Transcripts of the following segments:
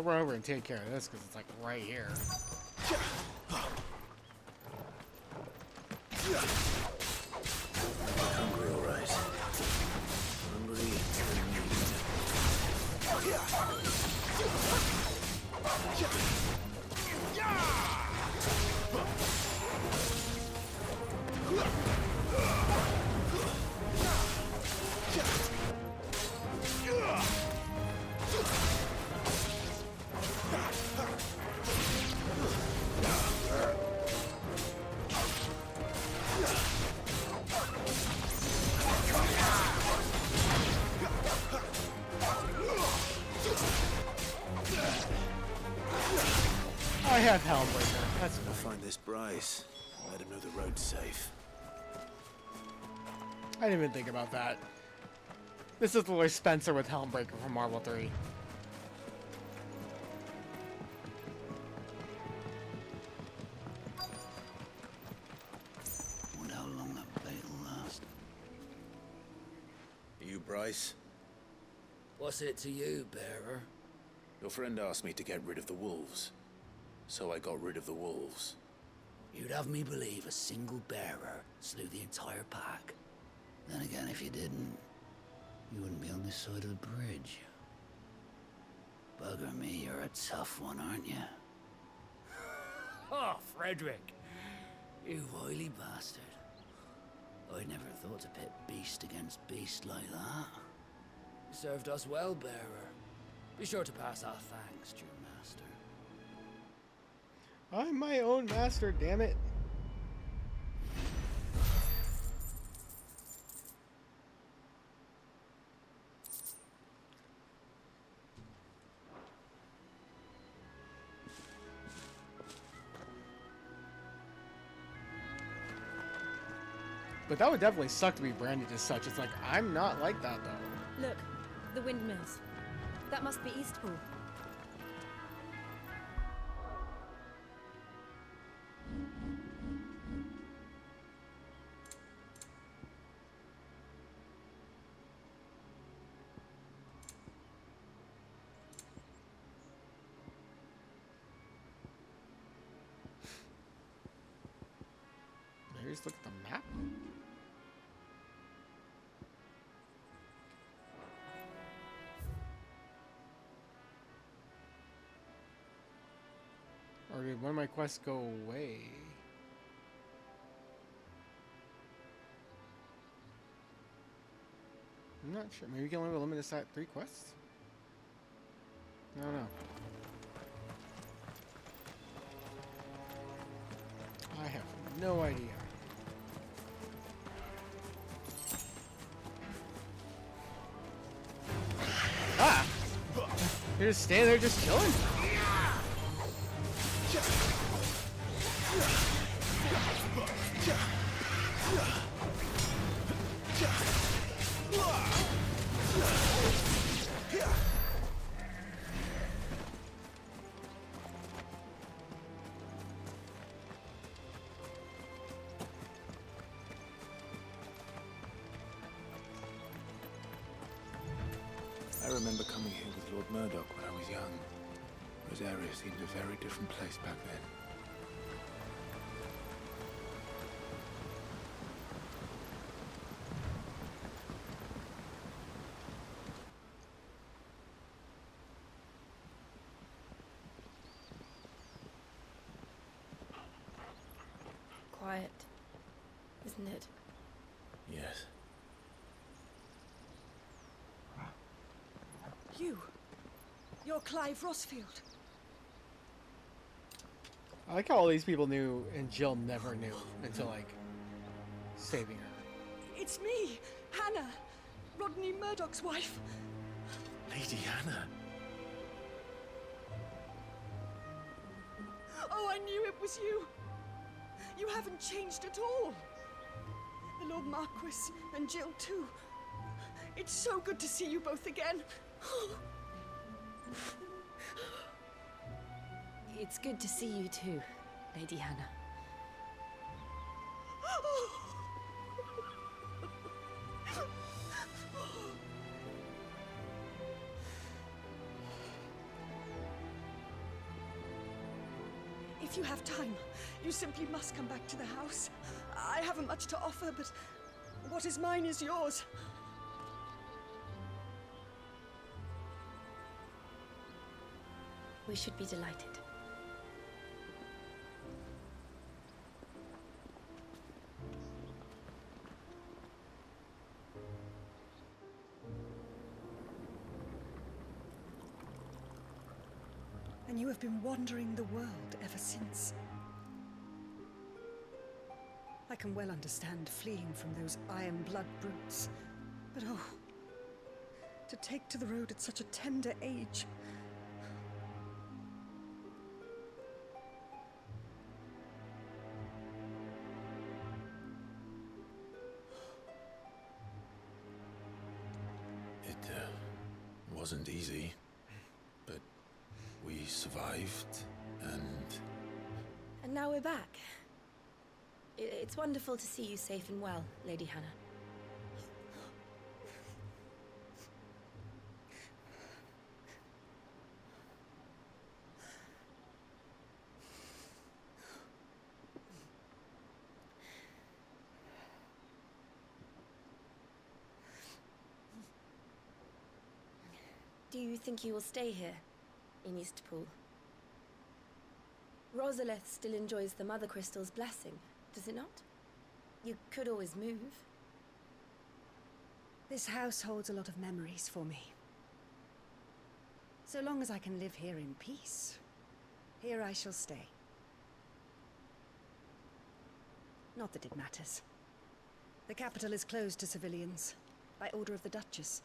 I'll run over and take care of this because it's like right here. Hungry, all right. Hungry I have Helmbreaker. That's I'll fine. find this Bryce. Let him know the road's safe. I didn't even think about that. This is literally Spencer with Helmbreaker from Marvel 3. Wonder how long that bait'll last. You, Bryce? What's it to you, bearer? Your friend asked me to get rid of the wolves. So I got rid of the wolves. You'd have me believe a single bearer slew the entire pack. Then again, if you didn't, you wouldn't be on this side of the bridge. Bugger me, you're a tough one, aren't you? Oh, Frederick! You wily bastard. I'd never thought to pit beast against beast like that. You served us well, bearer. Be sure to pass our thanks to your master. I'm my own master, damn it. But that would definitely suck to be branded as such. It's like, I'm not like that, though. Look, the windmills. That must be Eastpool. Maybe just look at the map. Or did one of my quests go away? I'm not sure. Maybe we can only limit this at 3 quests? I don't know. I have no idea. Ah! You're just standing there just chilling? I remember coming here with Lord Murdoch when I was young. Rosaria seemed a very different place back then. Quiet, isn't it? Yes. You're Clive Rossfield. I like how all these people knew and Jill never knew until, like, saving her. It's me, Hannah, Rodney Murdoch's wife. Lady Hannah. Oh, I knew it was you. You haven't changed at all. The Lord Marquis and Jill too. It's so good to see you both again. It's good to see you too, Lady Hannah. If you have time, you simply must come back to the house. I haven't much to offer, but what is mine is yours. We should be delighted. And you have been wandering the world ever since. I can well understand fleeing from those iron blood brutes. But oh, to take to the road at such a tender age. It wasn't easy, but we survived, and And now we're back. It's wonderful to see you safe and well, Lady Hannah. Do you think you will stay here, in Eastpool? Rosalith still enjoys the Mother Crystal's blessing, does it not? You could always move. This house holds a lot of memories for me. So long as I can live here in peace, here I shall stay. Not that it matters. The capital is closed to civilians, by order of the Duchess.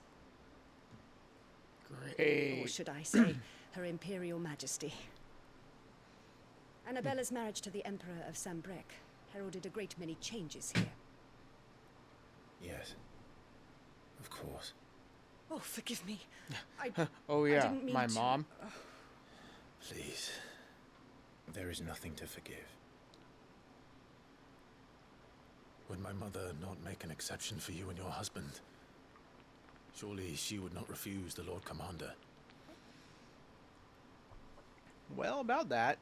Or Great. should I say, Her Imperial Majesty. Annabella's marriage to the Emperor of Sambrec heralded a great many changes here. yes, of course. Oh, forgive me. Oh I yeah, didn't mean my to. mom. Please, there is nothing to forgive. Would my mother not make an exception for you and your husband? Surely she would not refuse the Lord Commander. Well, about that.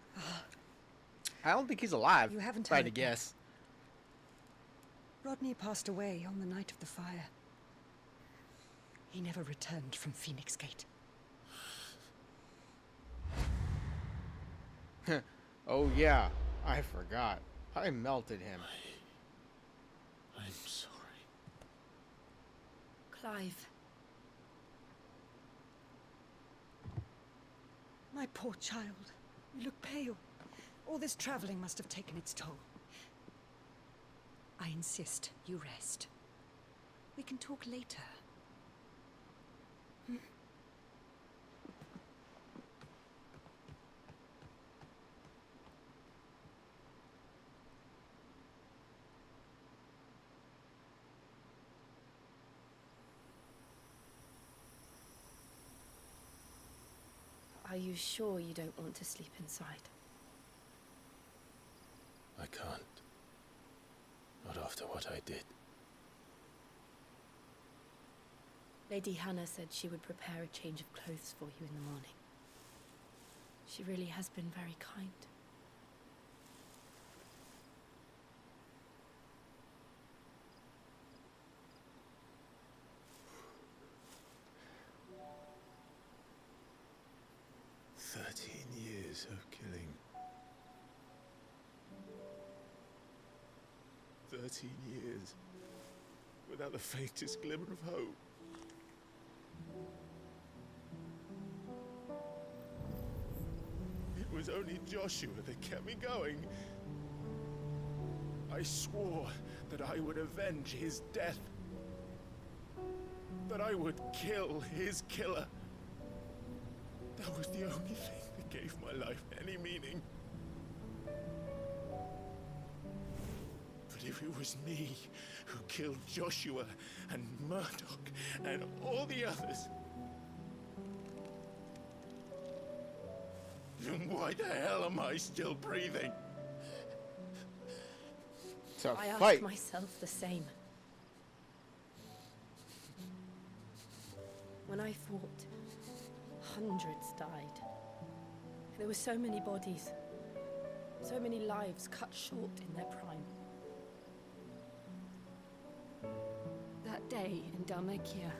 I don't think he's alive. You haven't if I had to heard. guess. Rodney passed away on the night of the fire. He never returned from Phoenix Gate. Oh yeah, I forgot. I melted him. I'm sorry. Clive, My poor child. You look pale. All this traveling must have taken its toll. I insist you rest. We can talk later. are you sure you don't want to sleep inside? I can't. Not after what I did. Lady Hannah said she would prepare a change of clothes for you in the morning. She really has been very kind. Years of killing. 13 years without the faintest glimmer of hope. It was only Joshua that kept me going. I swore that I would avenge his death. That I would kill his killer. That was the only thing that gave my life any meaning. But if it was me who killed Joshua and Murdoch and all the others, then why the hell am I still breathing? It's a I ask fight. myself the same. When I fought, hundreds died. There were so many bodies. So many lives cut short in their prime. That day in Dhalmekia,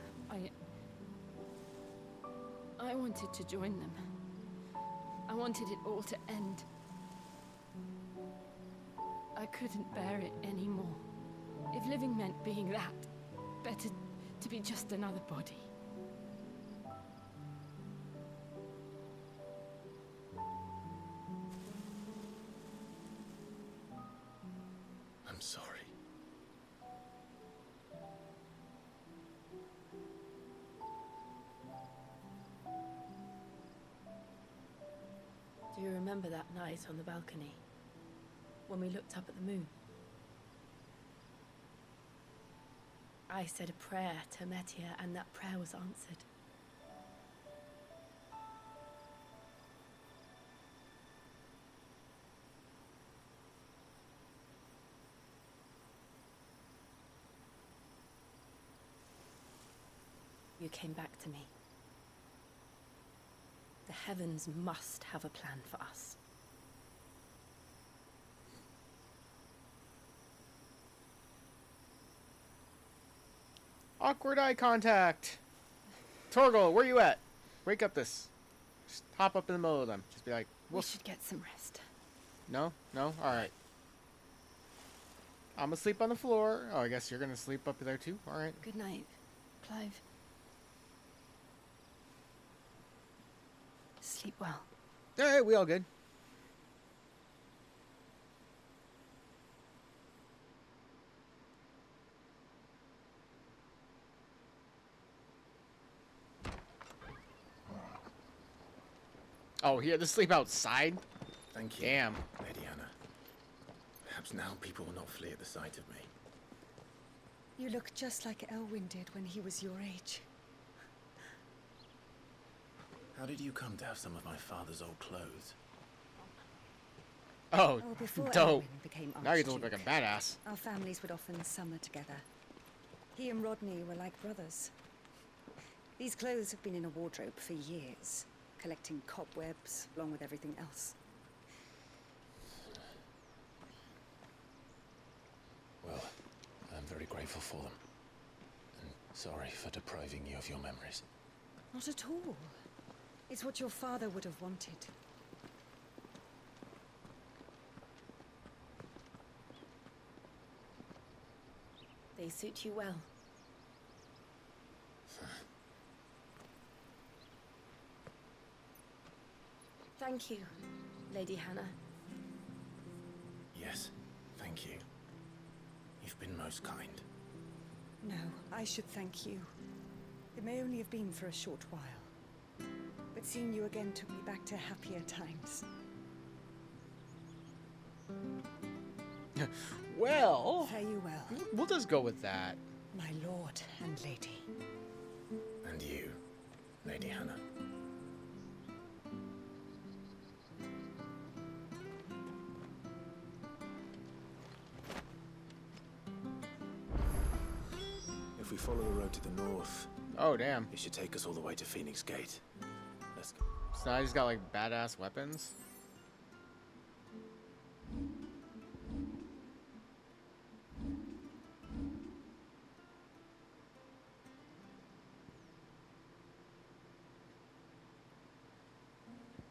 I wanted to join them. I wanted it all to end. I couldn't bear it anymore. If living meant being that, better to be just another body. I'm sorry. Do you remember that night on the balcony? When we looked up at the moon? I said a prayer to Metia, and that prayer was answered. You came back to me. The heavens must have a plan for us. Awkward eye contact. Torgal, where you at? Wake up this. Just hop up in the middle of them. Just be like, We woof. should get some rest. No? No? Alright. I'm gonna sleep on the floor. Oh, I guess you're gonna sleep up there too? Alright. Good night, Clive. Sleep well. Alright, we all good. Oh, he had to sleep outside? Thank you, Damn. Lady Hannah. Perhaps now people will not flee at the sight of me. You look just like Elwyn did when he was your age. How did you come to have some of my father's old clothes? Oh, Oh, before dope. Elwyn became Now you get to look like a Archduke, badass. our families would often summer together. He and Rodney were like brothers. These clothes have been in a wardrobe for years, collecting cobwebs along with everything else. Well, I'm very grateful for them. And sorry for depriving you of your memories. Not at all. It's what your father would have wanted. They suit you well. Thank you, Lady Hannah. Yes, thank you. You've been most kind. No, I should thank you. It may only have been for a short while, but seeing you again took me back to happier times. Well, Fare you well, we'll just go with that. my lord and lady. And you, Lady Hannah. If we follow the road to the north, Oh, damn. it should take us all the way to Phoenix Gate. Let's go. So now he's got like badass weapons.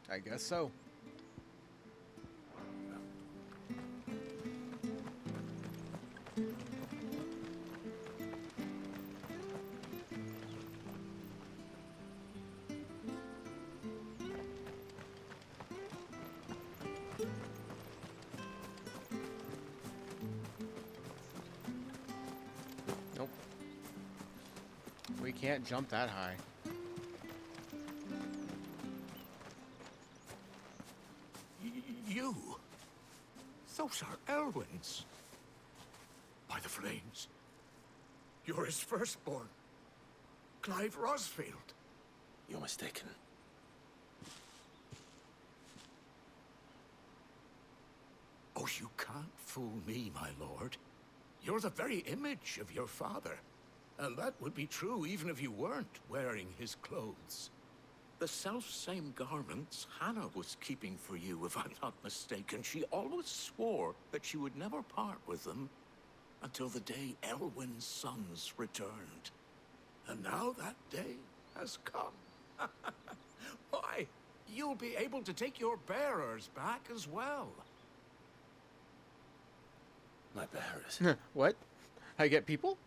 I guess so. Nope. We can't jump that high. You? Those are Elwyn's. By the flames. You're his firstborn. Clive Rosfield. You're mistaken. Oh, you can't fool me, my lord. You're the very image of your father. And that would be true even if you weren't wearing his clothes. The self-same garments Hannah was keeping for you, if I'm not mistaken. She always swore that she would never part with them until the day Elwyn's sons returned. And now that day has come. Why, you'll be able to take your bearers back as well. My bearers. What? I get people?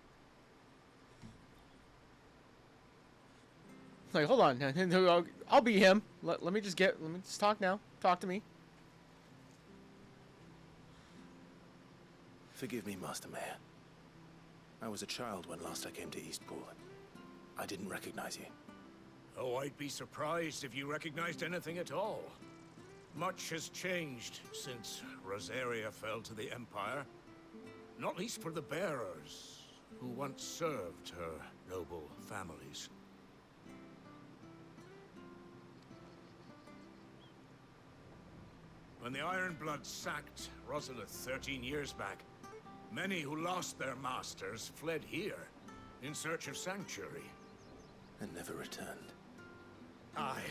Like, hold on. I'll be him. Let me just talk now. Talk to me. Forgive me, Master Mayor. I was a child when last I came to Eastpool. I didn't recognize you. Oh, I'd be surprised if you recognized anything at all. Much has changed since Rosaria fell to the Empire. Not least for the bearers, who once served her noble families. When the Ironbloods sacked Rosalith 13 years back, many who lost their masters fled here in search of sanctuary. And never returned. Aye.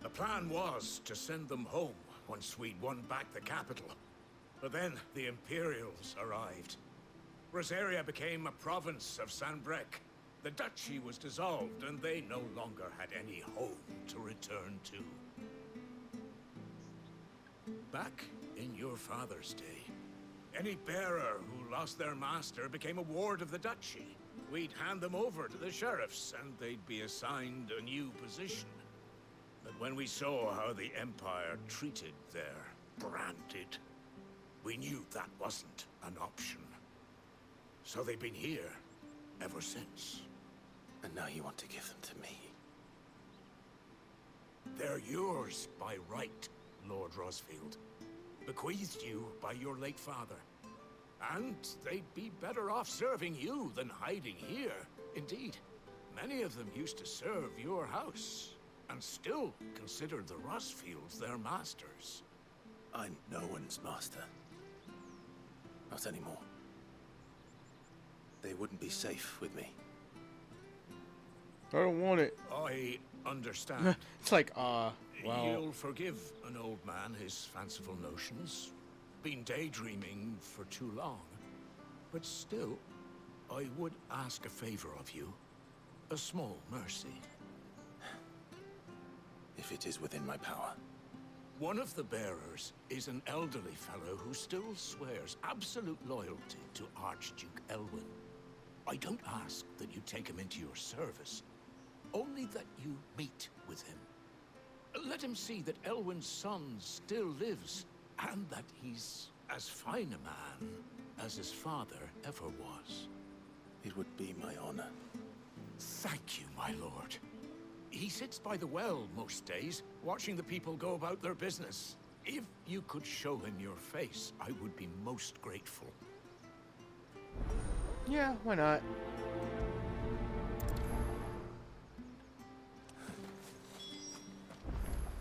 The plan was to send them home once we'd won back the capital. But then the Imperials arrived. Rosaria became a province of Sanbreque. The duchy was dissolved, and they no longer had any home to return to. Back in your father's day, any bearer who lost their master became a ward of the duchy. We'd hand them over to the sheriffs, and they'd be assigned a new position. But when we saw how the Empire treated their branded, we knew that wasn't an option. So they've been here ever since. And now you want to give them to me. They're yours by right, Lord Rosfield. Bequeathed you by your late father. And they'd be better off serving you than hiding here. Indeed, many of them used to serve your house, and still considered the Rosfields their masters. I'm no one's master. Not anymore. They wouldn't be safe with me. I don't want it. I understand. It's like, well... You'll forgive an old man his fanciful notions. Been daydreaming for too long. But still, I would ask a favor of you. A small mercy. If it is within my power. One of the bearers is an elderly fellow who still swears absolute loyalty to Archduke Elwyn. I don't ask that you take him into your service, only that you meet with him. Let him see that Elwyn's son still lives, and that he's as fine a man as his father ever was. It would be my honor. Thank you, my lord. He sits by the well most days, watching the people go about their business. If you could show him your face, I would be most grateful. Yeah, why not?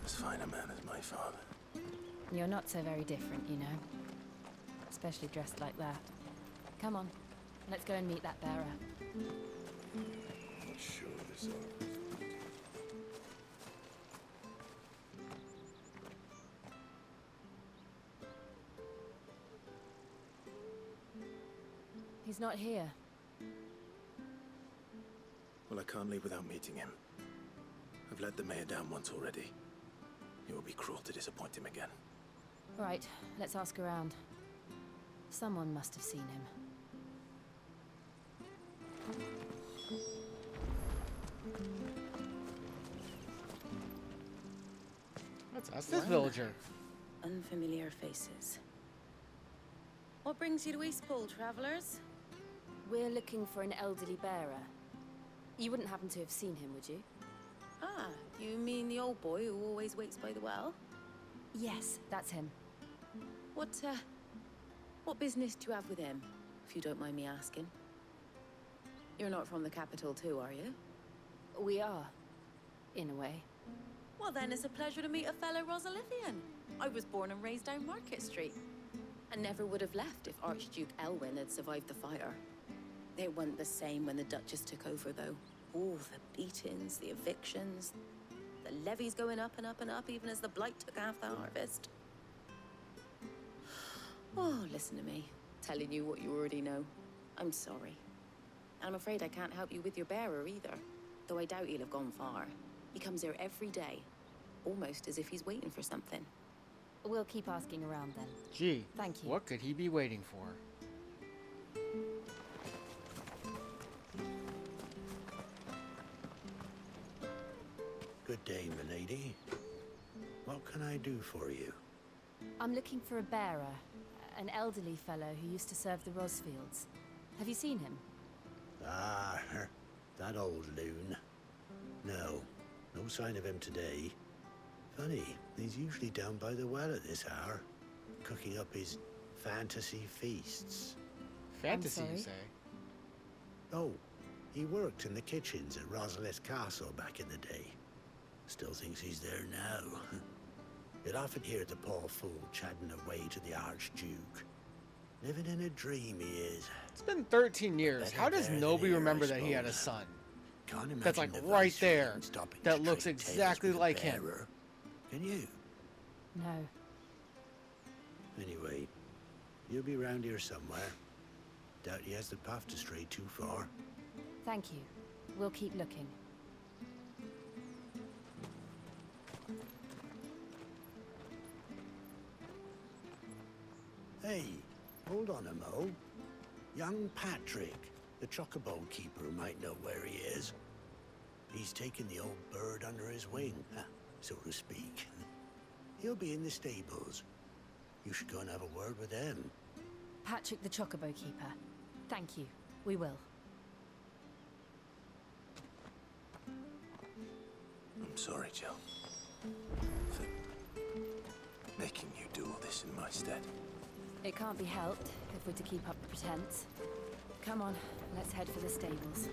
As fine a man as my father. You're not so very different, you know. Especially dressed like that. Come on, let's go and meet that bearer. Not sure this is. He's not here. Well, I can't leave without meeting him. I've let the mayor down once already. It would be cruel to disappoint him again. Right, let's ask around. Someone must have seen him. Let's ask this villager. Unfamiliar faces. What brings you to Eastpool, travelers? We're looking for an elderly bearer. You wouldn't happen to have seen him, would you? Ah, you mean the old boy who always waits by the well? Yes, that's him. What business do you have with him, if you don't mind me asking? You're not from the capital too, are you? We are, in a way. Well then, it's a pleasure to meet a fellow Rosalithian. I was born and raised down Market Street. And never would have left if Archduke Elwyn had survived the fire. It wasn't the same when the Duchess took over, though. Oh, the beatings, the evictions, The levy's going up and up and up, even as the blight took half the harvest. Oh, listen to me. Telling you what you already know. I'm sorry. And I'm afraid I can't help you with your bearer either. Though I doubt he'll have gone far. He comes here every day. Almost as if he's waiting for something. We'll keep asking around then. Gee, Thank you. what could he be waiting for? Good day, milady. What can I do for you? I'm looking for a bearer, an elderly fellow who used to serve the Rosfields. Have you seen him? Ah, that old loon. No sign of him today. Funny, he's usually down by the well at this hour, cooking up his fantasy feasts. Fantasy, you sorry? say? Oh, he worked in the kitchens at Rosalith Castle back in the day. Still thinks he's there now. You'd often hear the poor fool chatting away to the Archduke. Living in a dream he is. It's been 13 years. Better How does there than nobody here, remember I that he had a suppose. son? Can't imagine That's like the right Viceroy there. stopping That to looks trade tales exactly with a like him. bearer. Can you? No. Anyway, you'll be round here somewhere. Doubt he has the path to stray too far. Thank you. We'll keep looking. Hey, hold on a mo. Young Patrick, the chocobo keeper, might know where he is. He's taken the old bird under his wing, so to speak. He'll be in the stables. You should go and have a word with them. Patrick the Chocobo Keeper. Thank you. We will. I'm sorry, Jill. For making you do all this in my stead. It can't be helped if we're to keep up the pretense. Come on, let's head for the stables.